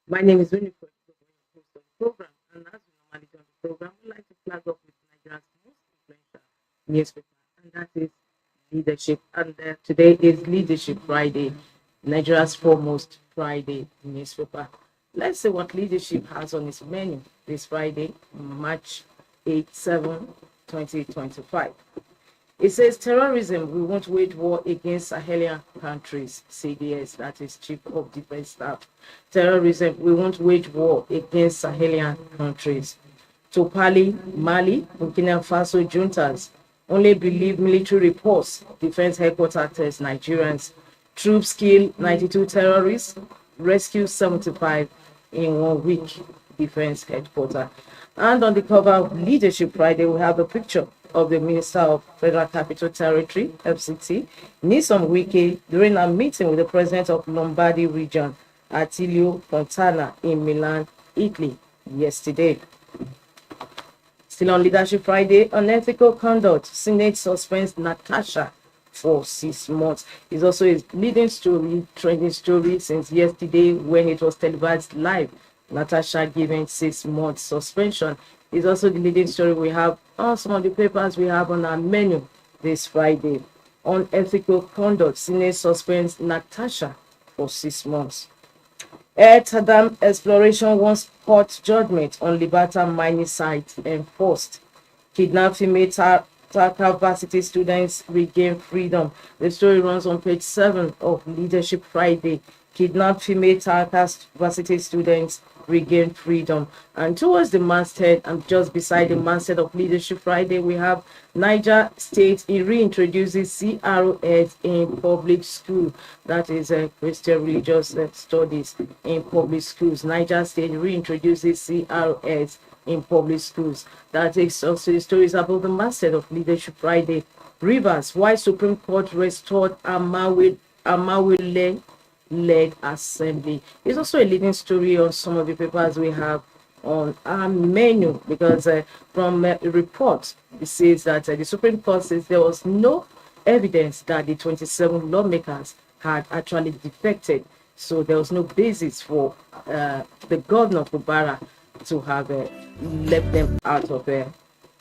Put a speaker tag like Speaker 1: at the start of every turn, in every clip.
Speaker 1: My name is Winifred, host of the program, and as we normally do on the program, we like to flag up with Nigeria's most influential newspaper, and that is Leadership. And today is Leadership Friday, Nigeria's foremost Friday newspaper. Let's see what Leadership has on its menu this Friday, March 7, 2025. It says terrorism, we won't wage war against Sahelian countries, CDS, that is Chief of Defense Staff. Terrorism, we won't wage war against Sahelian countries. Topali, Mali, Burkina Faso juntas only believe military reports. Defense headquarters tells Nigerians. Troops kill 92 terrorists, rescue 75 in 1 week. Defense headquarters. And on the cover of Leadership Friday, we have a picture of the Minister of Federal Capital Territory, FCT, Nyesom Wike, during a meeting with the President of Lombardy region, Attilio Fontana, in Milan, Italy, yesterday. Still on Leadership Friday, unethical conduct, Senate suspends Natasha for 6 months. It's also a leading story, trending story since yesterday when it was televised live. Natasha given 6 months suspension is also the leading story we have on some of the papers we have on our menu this Friday. Unethical conduct, Senate suspends Natasha for 6 months. Air Tadam exploration wants court judgment on Liberta mining site enforced. Kidnapped female Tarka varsity students regain freedom. The story runs on page 7 of Leadership Friday. Kidnapped female Tarka varsity students regain freedom. And towards the masthead, and just beside the masthead of Leadership Friday, we have Niger State. It reintroduces CROs in public school. That is Christian religious studies in public schools. Niger State reintroduces CROs in public schools. That takes us to the stories about the masthead of Leadership Friday. Rivers, why Supreme Court restored Amawile led assembly. It's also a leading story on some of the papers we have on our menu because from a report it says that the Supreme Court says there was no evidence that the 27 lawmakers had actually defected, so there was no basis for the governor of Kubara to have left them out of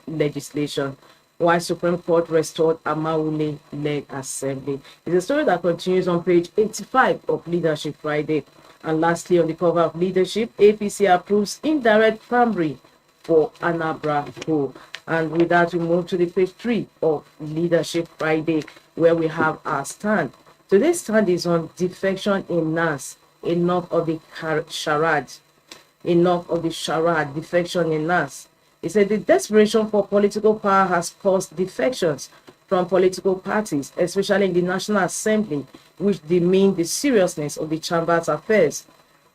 Speaker 1: legislation. Why Supreme Court restored Amawule-led assembly. It's a story that continues on page 85 of Leadership Friday. And lastly, on the cover of Leadership, APC approves indirect primary for Anambra Poll. And with that, we move to the page 3 of Leadership Friday, where we have our stand. Today's stand is on defection in NAS. Enough of the charade. Enough of the charade, defection in NAS. He said the desperation for political power has caused defections from political parties, especially in the National Assembly, which demean the seriousness of the chamber's affairs.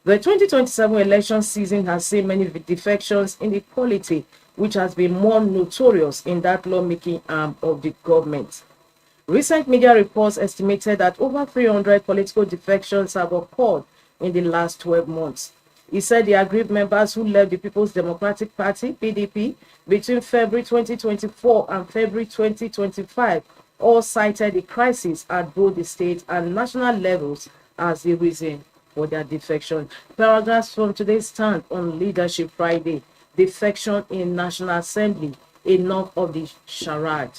Speaker 1: The 2027 election season has seen many defections in the polity, which has been more notorious in that lawmaking arm of the government. Recent media reports estimated that over 300 political defections have occurred in the last 12 months. He said the aggrieved members who left the People's Democratic Party, PDP, between February 2024 and February 2025 all cited the crisis at both the state and national levels as the reason for their defection. Paragraphs from today's stand on Leadership Friday. Defection in National Assembly. Enough of the charade.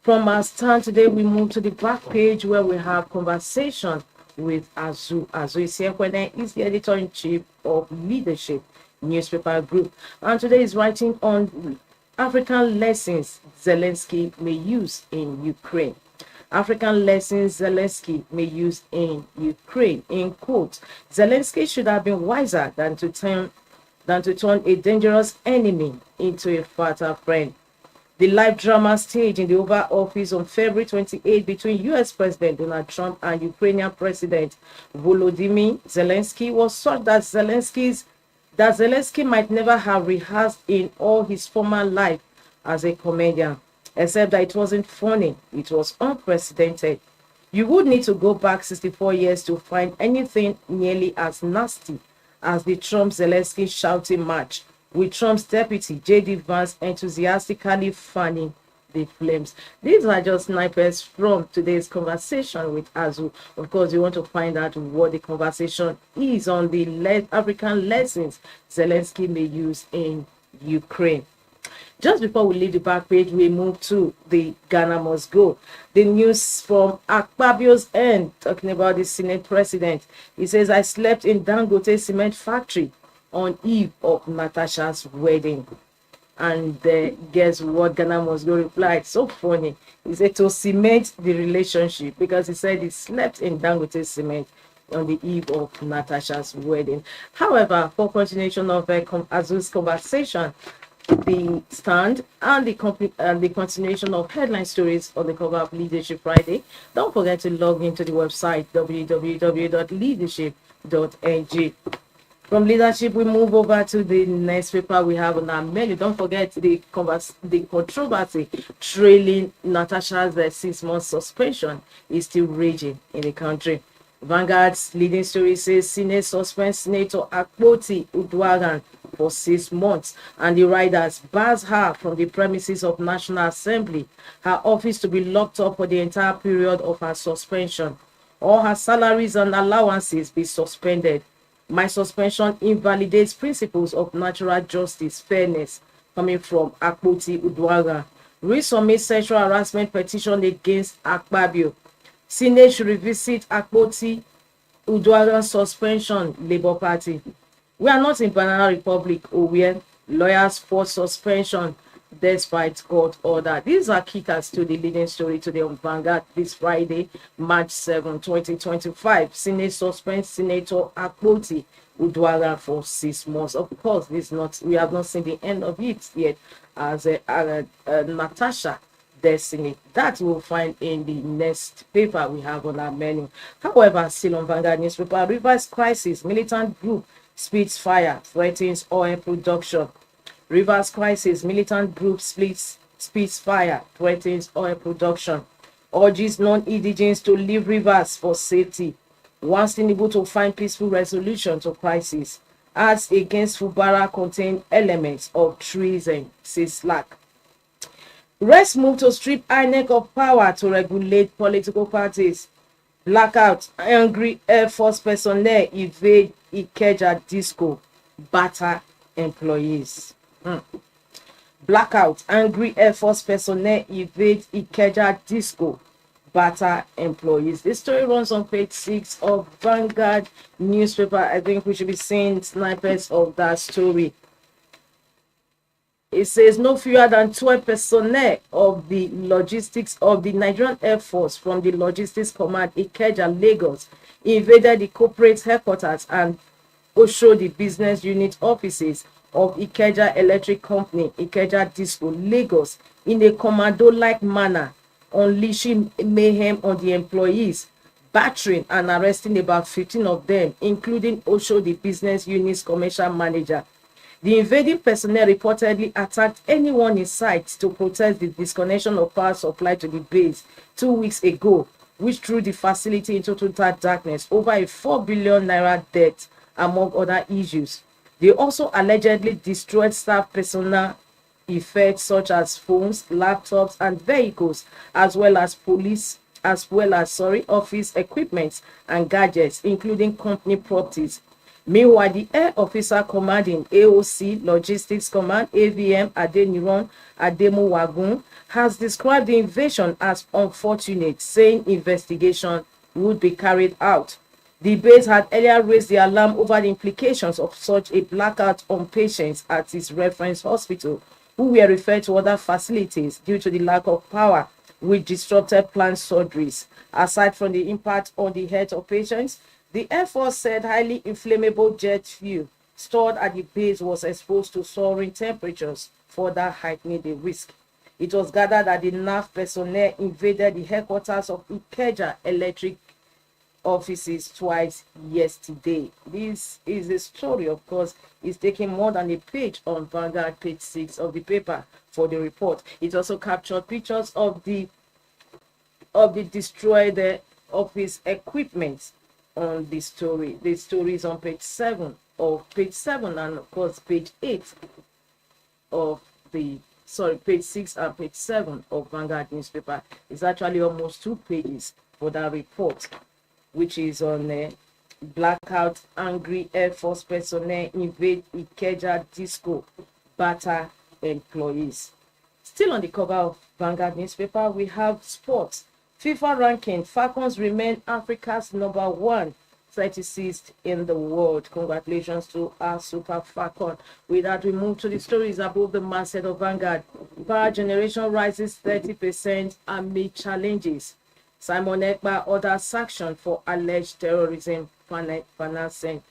Speaker 1: From our stand today, we move to the back page where we have conversation with Azu. Azu Isiakwene is the editor-in-chief of Leadership newspaper group. And today is writing on African lessons Zelensky may use in Ukraine. African lessons Zelensky may use in Ukraine. In quote, Zelensky should have been wiser than to turn a dangerous enemy into a fatal friend. The live drama staged in the Oval Office on February 28 between U.S. President Donald Trump and Ukrainian President Volodymyr Zelensky was such that Zelensky might never have rehearsed in all his former life as a comedian, except that it wasn't funny, it was unprecedented. You would need to go back 64 years to find anything nearly as nasty as the Trump-Zelensky shouting match, with Trump's deputy, J.D. Vance, enthusiastically fanning the flames. These are just snipers from today's conversation with Azu. Of course, you want to find out what the conversation is on the African lessons Zelensky may use in Ukraine. Just before we leave the back page, we move to the Ghana Must Go. The news from Akpabio's end, talking about the Senate president. He says, I slept in Dangote cement factory on eve of Natasha's wedding. And guess what Ghana Must Go replied? So funny. He said to cement the relationship, because he said he slept in Dangote cement on the eve of Natasha's wedding. However, for continuation of Azu's conversation, the stand and the continuation of headline stories on the cover of Leadership Friday, don't forget to log into the website www.leadership.ng. From leadership, we move over to the next paper we have on our menu. Don't forget the controversy trailing Natasha's 6-month suspension is still raging in the country. Vanguard's leading story says Senate suspends Senator Akpoti Uduaghan for 6 months, and the riders bars her from the premises of National Assembly, her office to be locked up for the entire period of her suspension. All her salaries and allowances be suspended. My suspension invalidates principles of natural justice, fairness, coming from Akpoti Uduaghan. Resubmit sexual harassment petition against Akpabio. Senate should revisit Akpoti Uduaghan suspension, Labour Party. We are not in Banana Republic or where lawyers force suspension despite court order. These are kickers to the leading story today on Vanguard this Friday, March 7, 2025. Senate suspends Senator Akpoti Uduaghan for 6 months. Of course, we have not seen the end of it yet, as Natasha destiny. That we'll find in the next paper we have on our menu. However, still on Vanguard newspaper, Rivers crisis, militant group spits fire, threatens oil production. Rivers crisis, militant group spits fire, threatens oil production. Urges non-indigenous to leave rivers for safety. Wants Tinubu to find peaceful resolution to crisis. Ads against Fubara contain elements of treason, says Slack. Rest move to strip INEC of power to regulate political parties. Blackout, angry Air Force personnel evade Ikeja disco, batter employees. Blackout, angry Air Force personnel evade Ikeja disco, batter employees. This story runs on page 6 of Vanguard newspaper. I think we should be seeing snipers of that story. It says no fewer than 12 personnel of the logistics of the Nigerian Air Force from the Logistics Command Ikeja, Lagos, invaded the corporate headquarters and also the business unit offices of Ikeja Electric Company, Ikeja Disco, Lagos, in a commando-like manner, unleashing mayhem on the employees, battering and arresting about 15 of them, including also the business unit's commercial manager. The invading personnel reportedly attacked anyone in sight to protest the disconnection of power supply to the base 2 weeks ago, which threw the facility into total darkness over a 4 billion naira debt, among other issues. They also allegedly destroyed staff personnel effects such as phones, laptops, and vehicles, as well as office equipment and gadgets, including company properties. Meanwhile, the air officer commanding AOC Logistics Command AVM Adeniran Ademuwagun has described the invasion as unfortunate, saying investigation would be carried out. The base had earlier raised the alarm over the implications of such a blackout on patients at its reference hospital, who were referred to other facilities due to the lack of power, which disrupted planned surgeries. Aside from the impact on the health of patients, the Air Force said highly inflammable jet fuel stored at the base was exposed to soaring temperatures, further heightening the risk. It was gathered that the NAF personnel invaded the headquarters of Ikeja Electric offices twice yesterday. This is a story, of course, it's taking more than a page on Vanguard, page 6 of the paper for the report. It also captured pictures of the destroyed office equipment on the story. The story is on page 7 and of course page 8 of the page 6 and page 7 of Vanguard newspaper. It's actually almost 2 pages for that report, which is on blackout, angry Air Force personnel invade Ikeja disco, batter employees. Still on the cover of Vanguard newspaper, we have sports. FIFA ranking, Falcons remain Africa's #1, 36th in the world. Congratulations to our Super Falcon. With that, we move to the stories above the masthead of Vanguard. Power generation rises 30% amid challenges. Simon Ekpa orders sanction for alleged terrorism financing.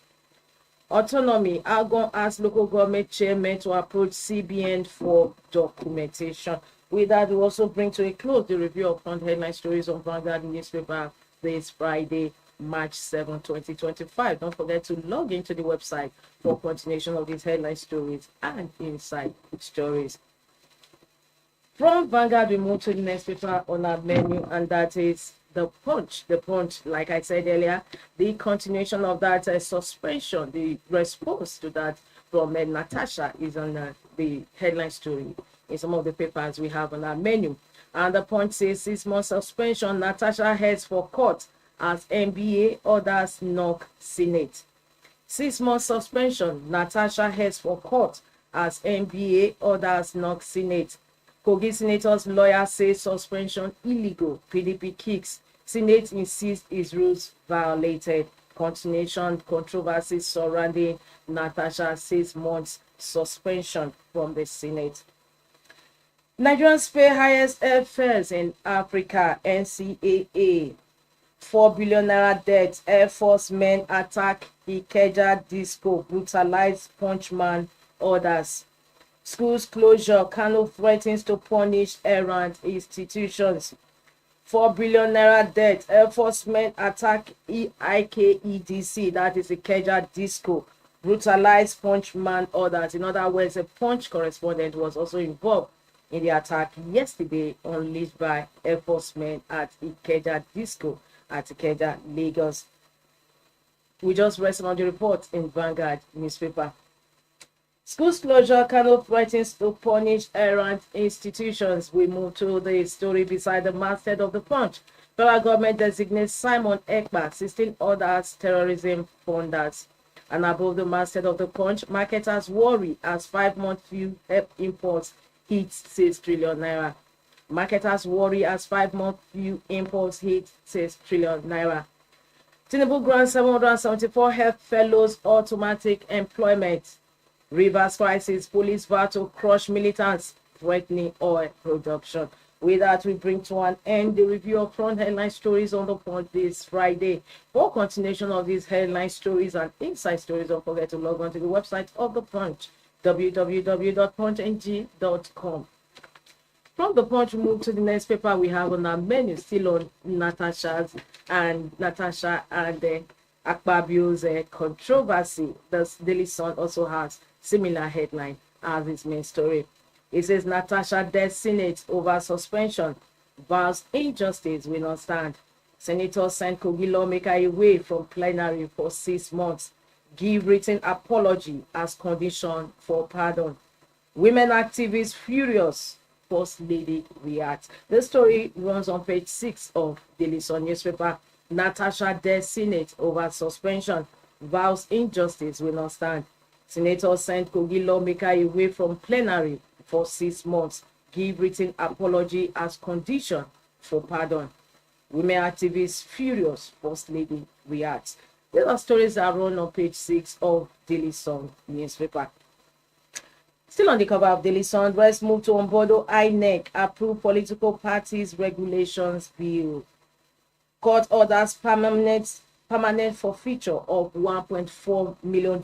Speaker 1: Autonomy, Argon asks local government chairman to approach CBN for documentation. With that, we also bring to a close the review of front headline stories on Vanguard newspaper this Friday, March 7, 2025. Don't forget to log into the website for continuation of these headline stories and inside stories. From Vanguard, we move to the next paper on our menu, and that is The Punch. The Punch, like I said earlier, the continuation of that suspension, the response to that from Natasha is on the headline story in some of the papers we have on our menu. And The Punch says 6 months suspension, Natasha heads for court as NBA orders knock Senate. 6 months suspension, Natasha heads for court as NBA orders knock Senate. Kogi Senator's lawyer says suspension illegal. PDP kicks. Senate insists its rules violated. Continuation controversy surrounding Natasha 6 months suspension from the Senate. Nigerians pay highest airfares in Africa, NCAA. 4 billion naira debt, Air Force men attack Ikeja disco, brutalize punchman orders. Schools closure, Kano threatens to punish errant institutions. 4 billion naira debt, Air Force men attack IKEDC, that is Ikeja disco, brutalize punchman orders. In other words, a punch correspondent was also involved in the attack yesterday unleashed by Air Force men at Ikeja disco at Ikeja, Lagos. We just rested on the report in Vanguard newspaper. Schools closure, Kano threatens to punish errant institutions. We move to the story beside the masthead of the Punch. Federal government designates Simon Ekpa, 16 others terrorism funders. And above the masthead of the Punch, marketers worry as 5-month fuel imports hits 6 trillion naira. Marketers worry as 5-month fuel imports hit 6 trillion naira. Tinubu grants 774 health fellows automatic employment. Rivers crisis, police vow to crush militants threatening oil production. With that, we bring to an end the review of front headline stories on the Punch this Friday. For continuation of these headline stories and inside stories, don't forget to log on to the website of the Punch, www.punchng.com. From the Punch, we move to the next paper we have on our menu, still on Natasha and Akpabio's controversy. The Daily Sun also has similar headline as its main story. It says Natasha dead Senate over suspension, vows injustice will not stand. Senators send Kogi lawmaker away from plenary for 6 months. Give written apology as condition for pardon. Women activists furious. First Lady reacts. The story runs on page 6 of Daily Sun newspaper. Natasha dead Senate over suspension, vows injustice will not stand. Senators sent Kogi lawmaker away from plenary for 6 months. Give written apology as condition for pardon. Women activists furious. First Lady reacts. These are stories that run on page 6 of Daily Sun newspaper. Still on the cover of Daily Sun, let's move to Ombodo. INEC approve political parties regulations bill. Court orders permanent forfeiture of $1.4 million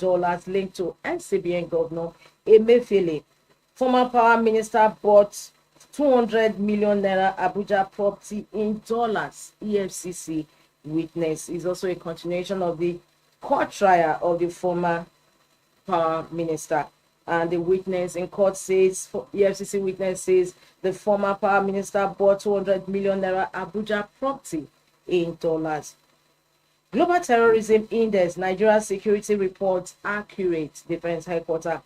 Speaker 1: linked to NCBN Governor Emefiele. Former power minister bought 200 million naira Abuja property in dollars. EFCC witness is also a continuation of the court trial of the former power minister. And the witness in court says, EFCC witness says, the former power minister bought 200 million naira Abuja property in dollars. Global Terrorism Index, Nigeria Security Reports accurate, Defense Headquarters.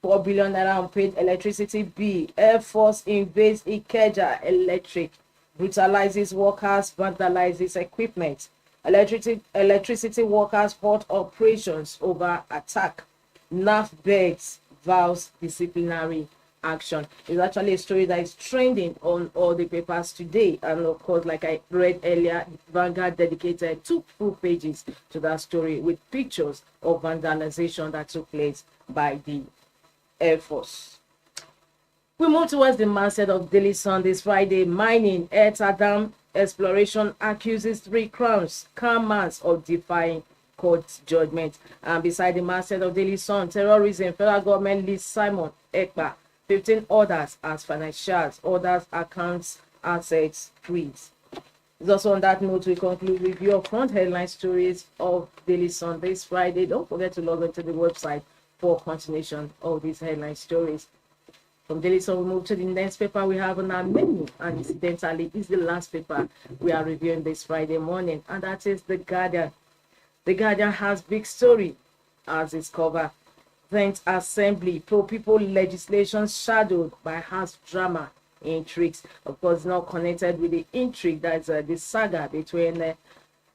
Speaker 1: 4 billion naira unpaid electricity bill. Air Force invades Ikeja Electric, brutalizes workers, vandalizes equipment. Electricity workers halt operations over attack. NAF begs vows disciplinary action. It's actually a story that is trending on all the papers today, and of course, like I read earlier, Vanguard dedicated 2 full pages to that story with pictures of vandalization that took place by the Air Force. We move towards the masthead of Daily Sun this Friday. Mining, Eta Dam exploration accuses 3 crowns, commands of defying court judgment. And beside the masthead of Daily Sun, terrorism, federal government leads Simon Ekpa, 15 orders as financials, others accounts, assets freeze. It's also on that note we conclude review of front headline stories of Daily Sun this Friday. Don't forget to log into the website for continuation of these headline stories. From Daily Sun, we move to the next paper we have on our menu, and incidentally, it's the last paper we are reviewing this Friday morning, and that is The Guardian. The Guardian has big story as its cover. Rent Assembly, pro-people legislation shadowed by harsh drama intrigues. Of course, not connected with the intrigue that's the saga between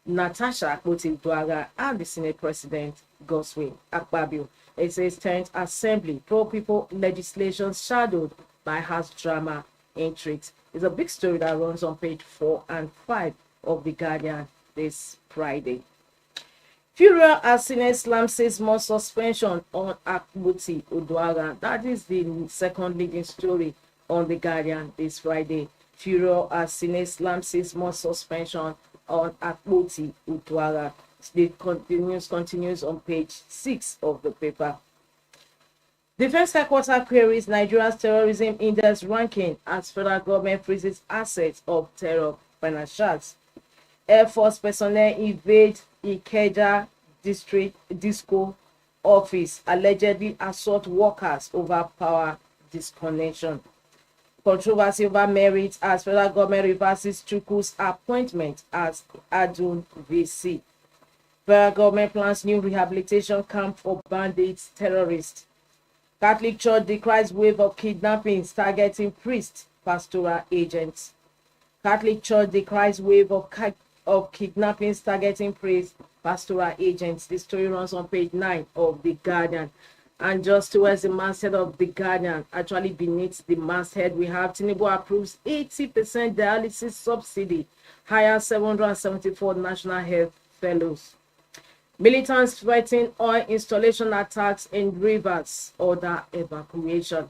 Speaker 1: Natasha Akpoti-Uduaghan and the Senate President Godswill Akpabio. It says Rent Assembly, pro-people legislation shadowed by harsh drama intrigues. It's a big story that runs on page 4 and 5 of The Guardian this Friday. Furious as Senate slams 6 months suspension on Akpoti-Uduaghan. That is the second leading story on The Guardian this Friday. Furious as Senate slams 6 months suspension on Akpoti-Uduaghan. The continues on page 6 of the paper. Defense Headquarters queries Nigeria's terrorism index ranking as federal government freezes assets of terror financials. Air Force personnel invade Ikeja District Disco office, allegedly assault workers over power disconnection. Controversy over merit as federal government reverses Chukwu's appointment as Adun VC. Federal government plans new rehabilitation camp for bandits, terrorists. Catholic Church decries wave of kidnappings targeting priests, pastoral agents. Catholic Church decries wave of kidnappings targeting priests, pastoral agents. This story runs on page 9 of The Guardian. And just towards the masthead of The Guardian, actually beneath the masthead, we have Tinubu approves 80% dialysis subsidy, hires 774 national health fellows. Militants threaten oil installation attacks in rivers, order evacuation.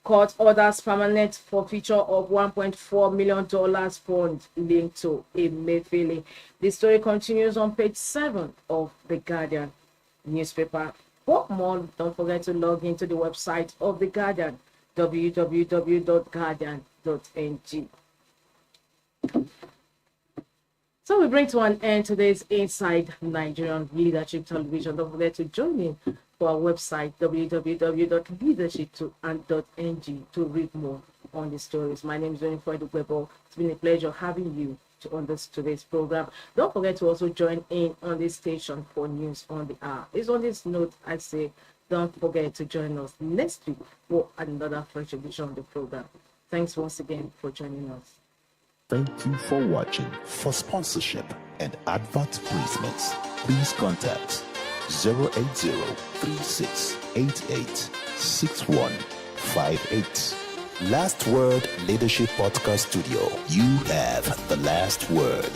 Speaker 1: Court orders permanent forfeiture of $1.4 million fund linked to Emefiele. The story continues on page 7 of The Guardian newspaper. For more, don't forget to log into the website of The Guardian, www.guardian.ng. So we bring to an end today's Inside Nigerian Leadership Television. Don't forget to join in for our website, www.leadership.ng, to read more on the stories. My name is Jennifer Dugwebo. It's been a pleasure having you on today's program. Don't forget to also join in on this station for news on the hour. It's on this note I say, don't forget to join us next week for another fresh edition of the program. Thanks once again for joining us.
Speaker 2: Thank you for watching. For sponsorship and advert placements, please contact 080-3688-6158. Last Word Leadership Podcast Studio. You have the last word.